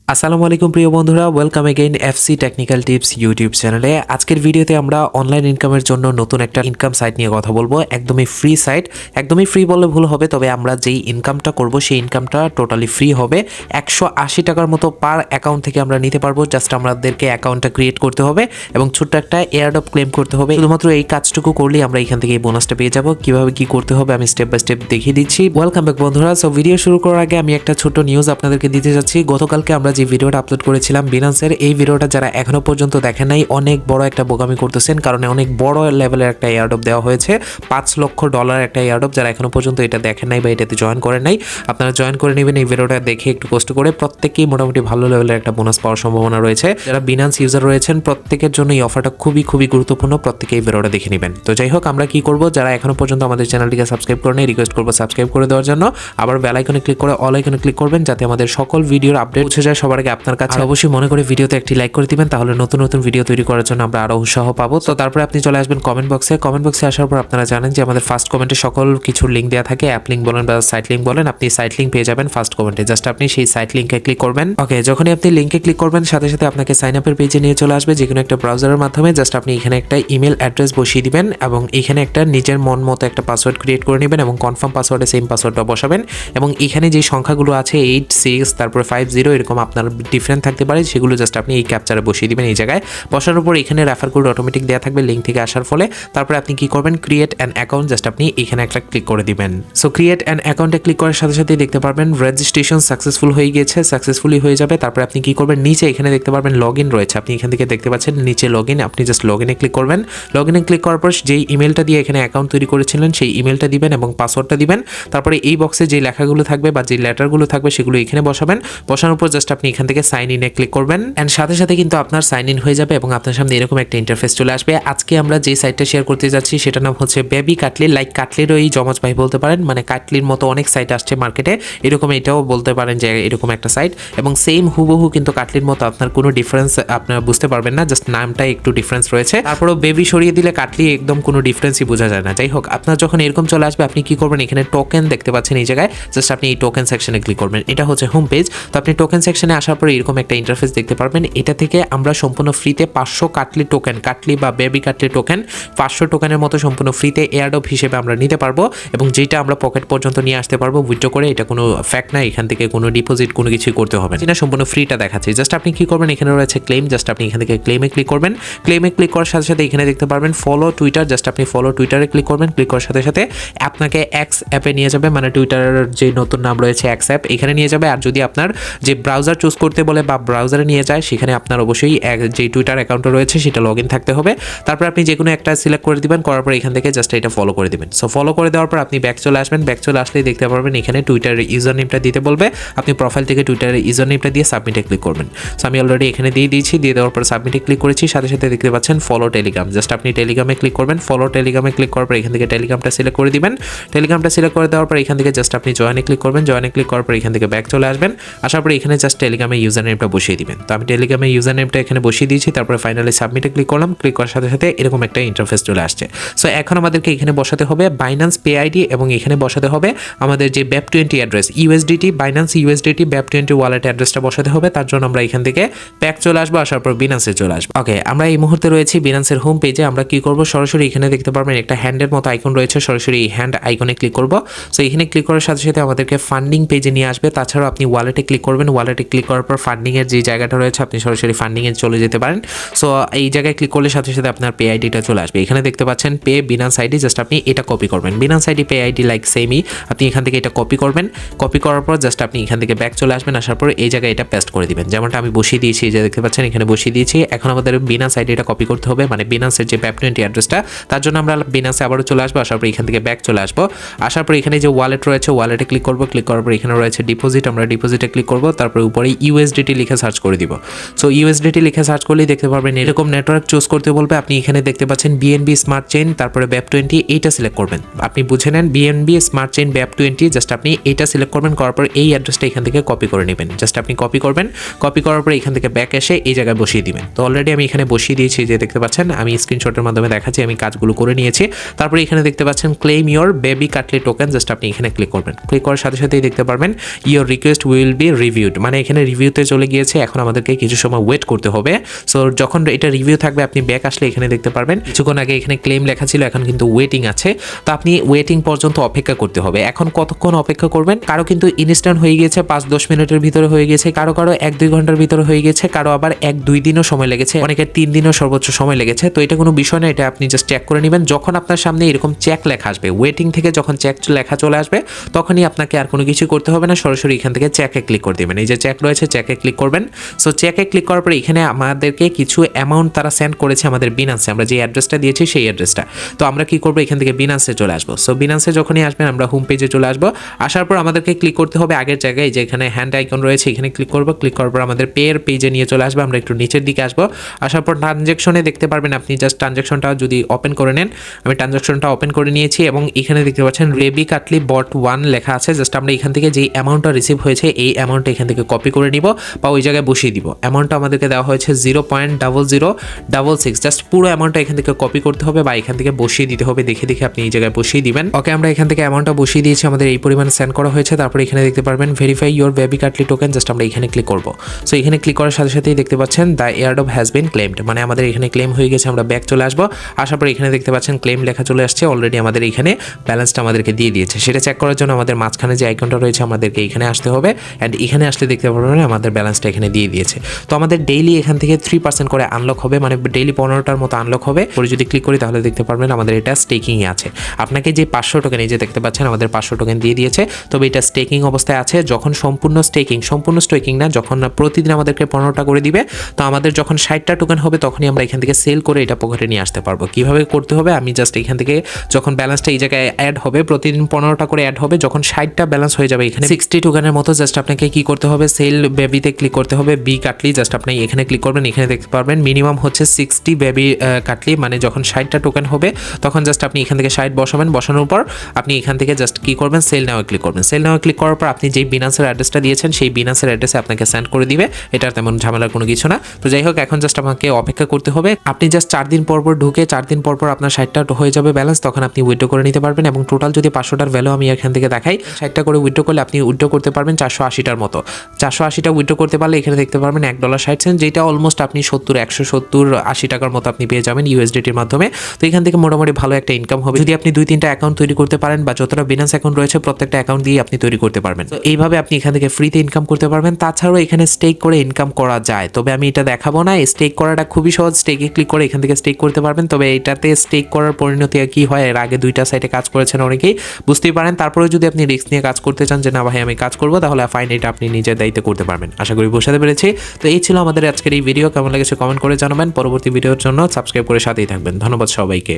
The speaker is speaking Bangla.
আসসালামু আলাইকুম প্রিয় বন্ধুরা, welcome again FC technical tips YouTube চ্যানেলে। আজকের ভিডিওতে আমরা অনলাইন ইনকামের জন্য নতুন একটা ইনকাম সাইট নিয়ে কথা বলবো। একদমই ফ্রি সাইট, একদমই ফ্রি বললে ভুল হবে, তবে আমরা যেই ইনকামটা করব সেই ইনকামটা টোটালি ফ্রি হবে। 180 টাকার মতো পার অ্যাকাউন্ট থেকে আমরা নিতে পারবো। জাস্ট আমাদেরকে অ্যাকাউন্টটা ক্রিয়েট করতে হবে এবং ছোট্ট একটা এয়ারড্রপ ক্লেম করতে হবে। শুধুমাত্র এই কাজটুকু করলেই আমরা এখান থেকে এই বোনাসটা পেয়ে যাব। কিভাবে কি করতে হবে আমি স্টেপ বাই স্টেপ দেখিয়ে দিচ্ছি। ওয়েলকাম ব্যাক বন্ধুরা। সো ভিডিও শুরু করার আগে আমি একটা ছোট্ট নিউজ আপনাদেরকে দিতে যাচ্ছি। গতকালকে আমরা যে ভিডিওটা আপলোড করেছিলাম বিনান্সের, এই ভিডিওটা যারা এখনো পর্যন্ত দেখেন নাই অনেক বড় একটা বোকামি করতেছেন, কারণ অনেক বড় লেভেলের একটা এয়ারড্রপ দেওয়া হয়েছে। $5 লক্ষ একটা এয়ারড্রপ। যারা এখনো পর্যন্ত এটা দেখেন নাই বা এটাতে জয়েন করেন নাই, আপনারা জয়েন করে নেবেন। এই ভিডিওটা দেখে একটু কষ্ট করে প্রত্যেকেই মোটামুটি ভালো লেভেলের একটা বোনাস পাওয়ার সম্ভাবনা রয়েছে। যারা বিনান্স ইউজার রয়েছেন প্রত্যেকের জন্য এই অফারটা খুবই গুরুত্বপূর্ণ। প্রত্যেকে এই ভিডিওটা দেখে নেবেন। তো যাই হোক, আমরা কি করব, যারা এখনো পর্যন্ত আমাদের চ্যানেলটিকে সাবস্ক্রাইব করেন রিকোয়েস্ট করবো সাবস্ক্রাইব করে দেওয়ার জন্য। আবার বেল আইকনে ক্লিক করে অল আইকনে ক্লিক করবেন, যাতে আমাদের সকল ভিডিওর আপডেট পৌঁছে যায় সবার আগে আপনার কাছে। অবশ্যই মনে করে ভিডিওতে একটি লাইক করে দিবেন, তাহলে নতুন নতুন ভিডিও তৈরি করার জন্য আমরা আরো উৎসাহ পাবো। তো তারপরে আপনি চলে আসবেন কমেন্ট বক্সে আসার পর আপনারা জানেন যে আমাদের ফার্স্ট কমেন্টে সকল কিছুর লিঙ্ক দেওয়া থাকে। অ্যাপ লিঙ্ক বলেন বা সাইট লিঙ্ক বলেন, আপনি সাইট লিঙ্ক পেয়ে যাবেন ফার্স্ট কমেন্টে। জাস্ট আপনি সেই সাইট লিঙ্কে ক্লিক করবেন। ওকে, যখনই আপনি লিঙ্কে ক্লিক করবেন সাথে সাথে আপনাকে সাইন আপের পেজে নিয়ে চলে আসবে যে কোনো একটা ব্রাউজারের মাধ্যমে। জাস্ট আপনি এখানে একটা ইমেল অ্যাড্রেস বসিয়ে দিবেন এবং এখানে একটা নিজের মন মতো একটা পাসওয়ার্ড ক্রিয়েট করে নেবেন এবং কনফার্ম পাসওয়ার্ডে সেম পাসওয়ার্ডটা বসাবেন। এবং এখানে যে সংখ্যাগুলো আছে 8 6 তারপরে 5 0 এরকম আপনার ডিফারেন্ট থাকতে পারে, সেগুলো জাস্ট আপনি এই ক্যাপচারে বসিয়ে দিবেন। এই জায়গায় বসার উপর এখানে রেফার কোড অটোমেটিক দেওয়া থাকবে লিঙ্ক থেকে আসার ফলে। তারপরে আপনি কি করবেন, ক্রিয়েট অ্যান অ্যাকাউন্ট, জাস্ট আপনি এখানে একটা ক্লিক করে দিবেন। সো ক্রিয়েট অ্যান অ্যাকাউন্টে ক্লিক করার সাথে সাথেই দেখতে পারবেন রেজিস্ট্রেশন সাকসেসফুল হয়ে গিয়েছে, সাকসেসফুলি হয়ে যাবে। তারপরে আপনি কি করবেন, নিচে এখানে দেখতে পারবেন লগ ইন রয়েছে, আপনি এখান থেকে দেখতে পাচ্ছেন নিচে লগ ইন। আপনি জাস্ট লগ ইনে ক্লিক করবেন। লগ ইনে ক্লিক করার পর যেই ইমেলটা দিয়ে এখানে অ্যাকাউন্ট তৈরি করেছিলেন সেই ইমেলটা দিবেন এবং পাসওয়ার্ডটা দিবেন। তারপরে এই বক্সে যে লেখাগুলো থাকবে বা যে লেটারগুলো থাকবে সেগুলো এখানে বসাবেন। বসানোর পর জাস্ট আপনি এখান থেকে সাইন ইনে ক্লিক করবেন অ্যান্ড সাথে সাথে কিন্তু আপনার সাইন ইন হয়ে যাবে এবং আপনার সামনে এরকম একটা ইন্টারফেস চলে আসবে। আজকে আমরা যে সাইটটা শেয়ার করতে যাচ্ছি সেটার নাম হচ্ছে বেবিকাটলি। লাইক কাটলির ওই জমজ ভাই বলতে পারেন, মানে কাটলির মতো অনেক সাইট আসছে মার্কেটে, এরকম এটাও বলতে পারেন যে এরকম একটা সাইট। এবং সেম হুবহু কিন্তু কাটলির মতো, আপনার কোনো ডিফারেন্স আপনারা বুঝতে পারবেন না, জাস্ট নামটাই একটু ডিফারেন্স রয়েছে। তারপরেও বেবি সরিয়ে দিলে কাটলি একদম কোনো ডিফারেন্সই বোঝা যায় না। যাই হোক, আপনার যখন এরকম চলে আসবে আপনি কি করবেন, এখানে টোকেন দেখতে পাচ্ছেন এই জায়গায়, জাস্ট আপনি এই টোকেন সেকশনে ক্লিক করবেন। এটা হচ্ছে হোম পেজ। তো আপনি টোকেন সেকশনে আসার পরে এরকম একটা ইন্টারফেস দেখতে পারবেন। এটা থেকে আমরা সম্পূর্ণ ফ্রিতে 500 কাটলি টোকেন, কাটলি বা বেবি কাটলি টোকেন 500 টোকেনের মতো সম্পূর্ণ ফ্রিতে এয়ারড্রপ হিসেবে আমরা নিতে পারবো এবং যেটা আমরা পকেট পর্যন্ত নিয়ে আসতে পারবো উইথড্র করে। এটা কোনো ফ্যাক্ট না, এখান থেকে কোনো ডিপোজিট কোনো কিছুই করতে হবে না, সম্পূর্ণ ফ্রিটা দেখাচ্ছি। জাস্ট আপনি কি করবেন, এখানে রয়েছে ক্লেম, জাস্ট আপনি এখান থেকে ক্লেমে ক্লিক করবেন। ক্লেমে ক্লিক করার সাথে সাথে এখানে দেখতে পারবেন ফলো টুইটার, জাস্ট আপনি ফলো টুইটারে ক্লিক করবেন। ক্লিক করার সাথে সাথে আপনাকে এক্স অ্যাপে নিয়ে যাবে, মানে টুইটারের যে নতুন নাম রয়েছে এক্স অ্যাপ, এখানে নিয়ে যাবে। আর যদি আপনার যে ব্রাউজার চুজ করতে বলে বা ব্রাউজারে নিয়ে যায়, সেখানে আপনার অবশ্যই যে টুইটার অ্যাকাউন্ট রয়েছে সেটা লগ ইন থাকতে হবে। তারপর আপনি যে কোনো একটা সিলেক্ট করে দিবেন, করার পর এখান থেকে জাস্ট এটা ফলো করে দিবেন। সো ফলো করে দেওয়ার পর আপনি ব্যাক চলে আসবেন। ব্যাক চলে আসলেই দেখতে পারবেন এখানে টুইটারের ইউজার নেমটা দিতে বলবে। আপনি প্রোফাইল থেকে টুইটারের ইউজার নেমটা দিয়ে সাবমিটে ক্লিক করবেন। সো আমি অলরেডি এখানে দিয়ে দিয়েছি, দিয়ে দেওয়ার পর সাবমিটে ক্লিক করেছি। সাথে সাথে দেখতে পাচ্ছেন ফলো টেলিগ্রাম, জাস্ট আপনি টেলিগ্রামে ক্লিক করবেন। ফলো টেলিগ্রামে ক্লিক করার পর এখান থেকে টেলিগ্রামটা সিলেক্ট করে দিবেন। টেলিগ্রামটা সিলেক্ট করে দেওয়ার পর এখান থেকে জাস্ট আপনি জয়েনে ক্লিক করবেন। জয়েনে ক্লিক করার পর এখান থেকে ব্যাক চলে আসবেন। আসার পর এখানে জাস্ট টেলিগ্রামে ইউজার নেমটা বসিয়ে দিবেন। তো আমি টেলিগ্রামে ইউজার নেমটা এখানে বসিয়ে দিয়েছি। তারপরে ফাইনালি সাবমিটে ক্লিক করলাম। ক্লিক করার সাথে সাথে এরকম একটা ইন্টারফেস চলে আসছে। সো এখন আমাদেরকে এখানে বসাতে হবে বাইন্যান্স পে আইডি এবং এখানে বসাতে হবে আমাদের যে BAP20 address, USDT Binance USDT BAP20 wallet অ্যাড্রেসটা বসাতে হবে। তার জন্য আমরা এখান থেকে ব্যাক চলে আসবো, আসার পর বিনান্সে চলে আসবো। ওকে, আমরা এই মুহূর্তে রয়েছি বিনান্সের হোম পেজে। আমরা কি করব, সরাসরি এখানে দেখতে পারবেন একটা হ্যান্ডের মতো আইকন রয়েছে, সরাসরি এই হ্যান্ড আইকনে ক্লিক করব। সো এখানে ক্লিক করার সাথে সাথে আমাদেরকে ফান্ডিং পেজে নিয়ে আসবে। তাছাড়াও আপনি ওয়ালেটে ক্লিক করবেন। ওয়ালেটে ক্লিক করার পর ফান্ডিং এর যে জায়গাটা রয়েছে আপনি সরাসরি ফান্ডিং এ চলে যেতে পারেন। সো এই জায়গায় ক্লিক করলে সাথে সাথে আপনার পে আইডিটা চলে আসবে। এখানে দেখতে পাচ্ছেন পে বিনান্স আইডি, জাস্ট আপনি এটা কপি করবেন। Binance ID pay ID like সেমই, আপনি এখান থেকে এটা কপি করবেন। কপি করার পর জাস্ট আপনি এখান থেকে ব্যাক চলে আসবেন। আসার পর এই জায়গায় এটা পেস্ট করে দিবেন, যেমনটা আমি বসিয়ে দিয়েছি। এই যে দেখতে পাচ্ছেন এখানে বসিয়ে দিয়েছি। এখন আমাদের বিনান্স আইডিটা কপি করতে হবে, মানে বিনান্সের যে BAP20 অ্যাড্রেসটা। তার জন্য আমরা বিনান্সে আবারও চলে আসবো। আসার পর এখান থেকে ব্যাক চলে আসবো। আসার পর এখানে যে ওয়ালেট রয়েছে ওয়ালেটে ক্লিক করবো। ক্লিক করার পর এখানে রয়েছে ডিপোজিট, আমরা ডিপোজিটে ক্লিক করবো। তারপরে উপরে ইউএসডিটি লিখে সার্চ করে দিব। সো ইউএসডিটি লিখে সার্চ করলেই দেখতে পারবেন এরকম নেটওয়ার্ক চুজ করতে বলবে। আপনি এখানে দেখতে পাচ্ছেন বিএনবি স্মার্ট চেইন, তারপরে BAP20 এইটা সিলেক্ট করবেন। আপনি বুঝে নেন BNB smart chain BAP20, just আপনি এইটা সিলেক্ট করবেন। করার পর এই অ্যাড্রেসটা এখান থেকে কপি করে নেবেন। জাস্ট আপনি কপি করবেন। কপি করার পর এখান থেকে ব্যাক এসে এই জায়গায় বসিয়ে দিবেন। তো অলরেডি আমি এখানে বসিয়ে দিয়েছি, যে দেখতে পাচ্ছেন আমি স্ক্রিনশটের মাধ্যমে দেখাচ্ছি আমি কাজগুলো করে নিয়েছি। তারপরে এখানে দেখতে পাচ্ছেন ক্লেম ইওর বেবিকাটলি টোকেন, জাস্ট আপনি এখানে ক্লিক করবেন। ক্লিক করার সাথে সাথেই দেখতে পারবেন your request will be reviewed, মানে এখানে এখানে রিভিউতে চলে গিয়েছে, এখন আমাদেরকে কিছু সময় ওয়েট করতে হবে। সো যখন এটা রিভিউ থাকবে আপনি ব্যাক আসলে এখানে দেখতে পারবেন কিছুক্ষণ আগে এখানে ক্লেম লেখা ছিল, এখন কিন্তু ওয়েটিং আছে। তো আপনি ওয়েটিং পর্যন্ত অপেক্ষা করতে হবে। এখন কতক্ষণ অপেক্ষা করবেন? কারো কিন্তু ইনস্ট্যান্ট হয়ে গিয়েছে, 5-10 মিনিটের ভিতরে হয়ে গেছে, কারো 1-2 ঘন্টার ভিতরে হয়ে গেছে, কারো আবার 1-2 দিনও সময় লেগেছে, অনেকের 3 দিনও সর্বোচ্চ সময় লেগেছে। তো এটা কোনো বিষয় না, এটা আপনি জাস্ট চেক করে নেবেন। যখন আপনার সামনে এরকম চেক লেখা আসবে, ওয়েটিং থেকে যখন চেক লেখা চলে আসবে তখনই আপনাকে আর কোনো কিছু করতে হবে না, সরাসরি এখান থেকে চেকে ক্লিক করে দেবেন। এই যে চেক রয়েছে, চেকে ক্লিক করবেন। সো চেকে ক্লিক করার পরে এখানে আমাদেরকে কিছু অ্যামাউন্ট তারা সেন্ড করেছে আমাদের বিনান্সে, আমরা যে অ্যাড্রেসটা দিয়েছি সেই অ্যাড্রেসটা। তো আমরা কি করবো, এখান থেকে বিনান্সে চলে আসবো। সো বিনান্সে যখনই আসবেন আমরা হোম পেজে চলে আসবো। আসার পর আমাদেরকে ক্লিক করতে হবে আগের জায়গায়, যে এখানে হ্যান্ড আইকন রয়েছে এখানে ক্লিক করবো। ক্লিক করার পর আমাদের পের পেজে নিয়ে চলে আসবে। আমরা একটু নিচের দিকে আসবো। আসার পর ট্রানজ্যাকশনে দেখতে পারবেন, আপনি জাস্ট ট্রানজ্যাকশনটা যদি ওপেন করে নেন, আমি ট্রানজ্যাকশনটা ওপেন করে নিয়েছি এবং এখানে দেখতে পাচ্ছেন বেবিকাটলি বট 1 লেখা আছে। জাস্ট আমরা এখান থেকে যে অ্যামাউন্টটা রিসিভ হয়েছে এই অ্যামাউন্টটা এখান থেকে কপি করে নিব বা ওই জায়গায় বসিয়ে দিব। অ্যামাউন্টটা আমাদেরকে দেওয়া হয়েছে 0.0066। জাস্ট পুরো অ্যামাউন্টটা এখান থেকে কপি করতে হবে বা এখান থেকে বসিয়ে দিতে হবে। দেখে দেখে আপনি এই জায়গায় বসিয়ে দিবেন। ওকে, আমরা এখান থেকে অ্যামাউন্টটা বসিয়ে দিয়েছি, আমাদের এই পরিমাণ সেন্ড করা হয়েছে। তারপরে এখানে দেখতে পারবেন ভেরিফাই ইউর বেবিকাটলি টোকেন, জাস্ট আমরা এখানে ক্লিক করব। সো এখানে ক্লিক করার সাথে সাথেই দেখতে পাচ্ছেন the airdrop has been claimed, মানে আমাদের এখানে ক্লেম হয়ে গেছে। আমরা ব্যাক চলে আসবো। আসার পর এখানে দেখতে পাচ্ছেন ক্লেম লেখা চলে আসছে, অলরেডি আমাদের এখানে ব্যালেন্সটা আমাদেরকে দিয়ে দিয়েছে। সেটা চেক করার জন্য আমাদের মাঝখানে যে আইকনটা রয়েছে আমাদেরকে এখানে আসতে হবে, অ্যান্ড এখানে আসলে দেখতে পারবেন আমাদের ব্যালেন্সটা এখানে দিয়ে দিয়েছে। তো আমাদের ডেইলি এখান থেকে 3% করে আনলক হবে, মানে ডেইলি 15টার মতো আনলক হবে। পরে যদি ক্লিক করি তাহলে দেখতে পারবেন আমাদের এটা স্টেকিংয়ে আছে। আপনাকে যে 500 টোকেন, এই যে দেখতে পাচ্ছেন আমাদের 500 টোকেন দিয়ে দিয়েছে, তবে এটা স্টেকিং অবস্থায় আছে। যখন সম্পূর্ণ স্টেকিং না, যখন প্রতিদিন আমাদেরকে 15টা করে দিবে, তো আমাদের যখন 60টা টোকেন হবে তখনই আমরা এখান থেকে সেল করে এটা পকেটে নিয়ে আসতে পারবো। কিভাবে করতে হবে, আমি জাস্ট এখান থেকে যখন ব্যালেন্সটা এই জায়গায় অ্যাড হবে, প্রতিদিন 15টা করে অ্যাড হবে, যখন 60টা ব্যালেন্স হয়ে যাবে এখানে 60 টোকেনের মতো, জাস্ট আপনাকে কি করতে হবে, সেল বেবিতে ক্লিক করতে হবে। বি কাটলি, জাস্ট আপনি এখানে ক্লিক করবেন। এখানে দেখতে পারবেন মিনিমাম হচ্ছে 60 বেবি কাটলি, মানে যখন 60টা টোকেন হবে তখন জাস্ট আপনি এখান থেকে 60 বসাবেন। বসানোর পর আপনি এখান থেকে জাস্ট কি করবেন, সেল নাও ক্লিক করবেন। সেল নাও ক্লিক করার পর আপনি যেই বিনান্সের অ্যাড্রেসটা দিয়েছেন সেই বিনান্সের অ্যাড্রেসে আপনাকে সেন্ড করে দিবে। এটার তেমন ঝামেলার কোনো কিছু না। তো যাই হোক, এখন জাস্ট আমাকে অপেক্ষা করতে হবে। আপনি জাস্ট 4 দিন পর ঢুকে 4 দিন পর আপনার 60টা হয়ে যাবে ব্যালেন্স, তখন আপনি উইথড্র করে নিতে পারবেন। এবং টোটাল যদি 500টার ভ্যালু আমি এখান থেকে দেখাই, 60টা করে উইথড্র করলে আপনি উইথড্র করতে পারবেন 480টার মতো। 480টা উইথড্র করতে পারলে এখানে দেখতে পারবেন $1.60, যেটা অলমোস্ট আপনি 170-80 টাকার মতো আপনি পেয়ে যাবেন ইউএসডিটির মাধ্যমে। তো এখান থেকে মোটামুটি ভালো একটা ইনকাম হবে যদি আপনি 2-3টা অ্যাকাউন্ট তৈরি করতে পারেন, বা যতটা বিনান্স অ্যাকাউন্ট রয়েছে প্রত্যেকটা অ্যাকাউন্ট দিয়ে আপনি তৈরি করতে পারবেন। তো এইভাবে আপনি এখান থেকে ফ্রিতে ইনকাম করতে পারবেন। তাছাড়াও এখানে স্টেক করে ইনকাম করা যায়, তবে আমি এটা দেখাবো না। স্টেক করাটা খুবই সহজ, স্টেকে ক্লিক করে এখান থেকে স্টেক করতে পারবেন। তবে এটাতে স্টেক করার পরিণতি কি হয়, এর আগে 2টা সাইটে কাজ করেছেন অনেকেই, বুঝতেই পারেন। তারপরে যদি আপনি রিস্ক নিয়ে কাজ করতে চান যে না ভাই আমি কাজ করবো, তাহলে ফাইন, এটা আপনি নিজের দায়িত্বে করতে পারবেন। আশা করি বোঝাতে পেরেছি। তো এই ছিল আমাদের আজকের এই ভিডিও। কেমন লেগেছে কমেন্ট করে জানাবেন। পরবর্তী ভিডিওর জন্য সাবস্ক্রাইব করে সাথেই থাকবেন। ধন্যবাদ সবাইকে।